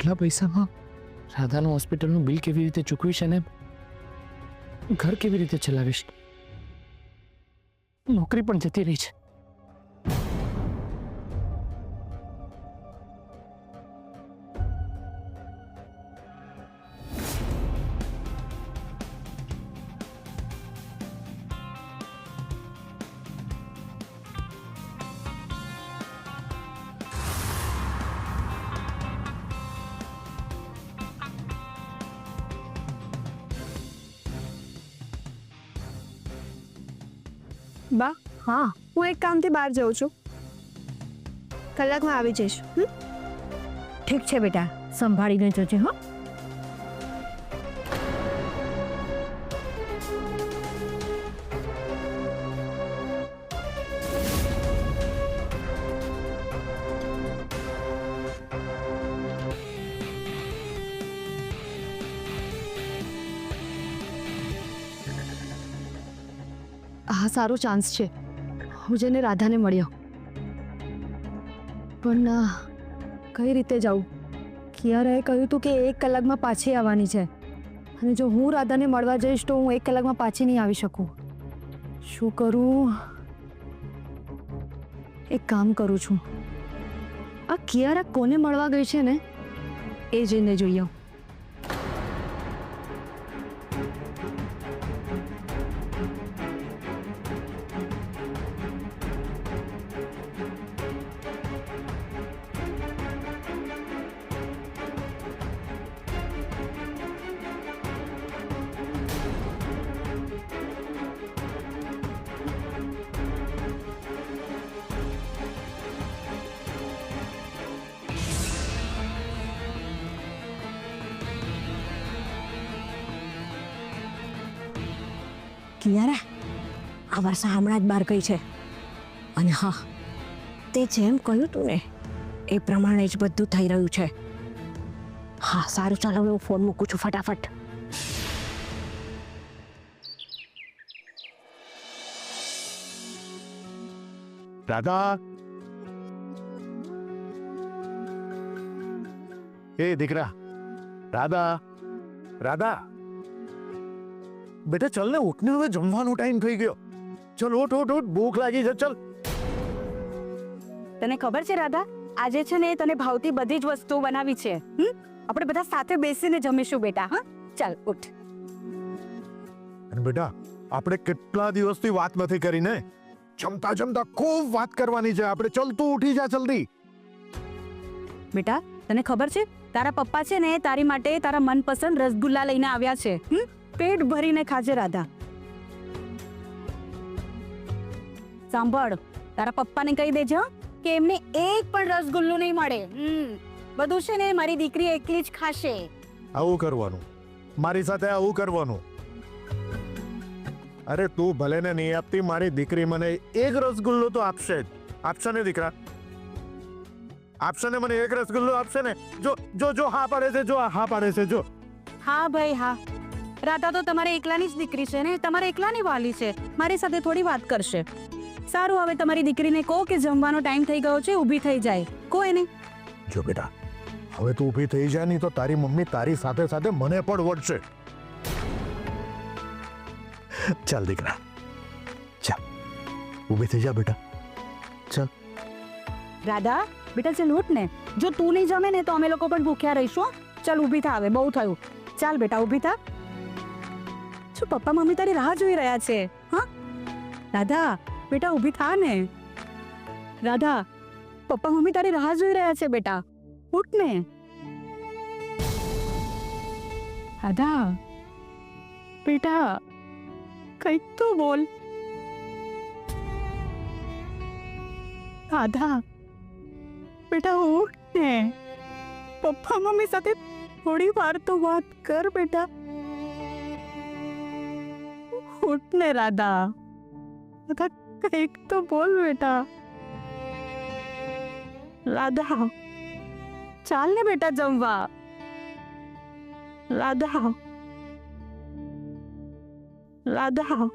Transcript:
આટલા પૈસામાં રાધાનું હોસ્પિટલનું બિલ કેવી રીતે ચૂકવીશ અને ઘર કેવી રીતે ચલાવીશ? નોકરી પણ જતી રહી છે. બા, હા હું એક કામથી બહાર જાઉં છું. કલાકમાં આવી જઈશ. ઠીક છે બેટા, સંભાળીને જજે. હો. આ સારો ચાન્સ છે. હું જઈને રાધાને મળ્યો, પણ કઈ રીતે જાઉં? કિયારાએ કહ્યું હતું કે 1 કલાકમાં પાછી આવવાની છે, અને જો હું રાધાને મળવા જઈશ તો હું 1 કલાકમાં પાછી નહીં આવી શકું. શું કરું? એક કામ કરું છું, આ કિયારા કોને મળવા ગઈ છે ને એ જઈને જોઈએ. કિયારા, આ વર્ષા હમણાં જ બહાર ગઈ છે. અને હા, તે જેમ કહ્યું તું ને એ પ્રમાણે જ બધું થઈ રહ્યું છે. હા સારું, ચાલો હું ફોન મૂકું છું ફટાફટ. રાધા, એ દીકરા, રાધા, રાધા, બેટા ચલ ને, ઉઠને, હવે જમવાનો ટાઈમ થઈ ગયો. ચલ ઉઠ ઉઠ ઉઠ, ભૂખ લાગી છે. ચલ. તને ખબર છે રાધા, આજે છે ને તને ભાવતી બધી જ વસ્તુઓ બનાવી છે. આપણે બધા સાથે બેસીને જમીશું બેટા. હા, ચાલ ઉઠ. અને બેટા, આપણે કેટલા દિવસથી વાત નથી કરી ને. જમતા જમતા ખૂબ વાત કરવાની છે આપણે. ચલ તું ઉઠી જા જલ્દી. બેટા, તને ખબર છે તારા પપ્પા છે ને તારી માટે તારા મનપસંદ રસગુલ્લા લઈને આવ્યા છે. પેટ ભરીને ખાજે રાધા. સાંભળ, તારા પપ્પાને કહી દેજો કે એમને એક પણ રસગુલ્લું નહીં મળે. બધું છે ને મારી દીકરી એકલી જ ખાશે. આવું કરવાનું, મારી સાથે આવું કરવાનું. અરે તું ભલે ને નહીં આપતી, મારી દીકરી મને એક રસગુલ્લો તો આપશે જ. આપશે ને દીકરા? આપશે ને? મને એક રસગુલ્લો આપશે ને? જો જો જો હા પાડે છે, જો હા પાડે છે, જો. હા ભાઈ હા. રાધા તો તમારે એકલાની જ દીકરી છે ને, તમારે એકલાની વાલી છે. મારી સાથે થોડી વાત કરશે. સારું, હવે તમારી દીકરીને કહો કે જમવાનો ટાઈમ થઈ ગયો છે, ઊભી થઈ જાય. કહો એને. જો બેટા, હવે તું ઊભી થઈ જાય નહીં તો તારી મમ્મી તારી સાથે સાથે મને પણ વળશે. ચાલ દીકરા, ચાલ ઊભી થઈ જા બેટા. ચાલ રાધા બેટા, ચાલ ઉઠ ને. જો તું નહીં જમે ને તો અમે લોકો પણ ભૂખ્યા રહીશું. ચાલ ઊભી થા, હવે બહુ થયું. ચાલ બેટા ઊભી થા. શું પપ્પા મમ્મી તારી રાહ જોઈ રહ્યા છે? હા રાધા બેટા, ઊભી થા ને. રાધા, પપ્પા મમ્મી તારી રાહ જોઈ રહ્યા છે બેટા. ઉઠ ને. રાધા બેટા, કંઈક તો બોલ. રાધા બેટા, ઉઠ ને. પપ્પા મમ્મી સાથે થોડી વાર તો વાત કર બેટા. ઉઠ ને રાધા. રાધા, કંઈક તો બોલ બેટા. રાધા, ચાલ ને બેટા જમવા. રાધા, રાધા.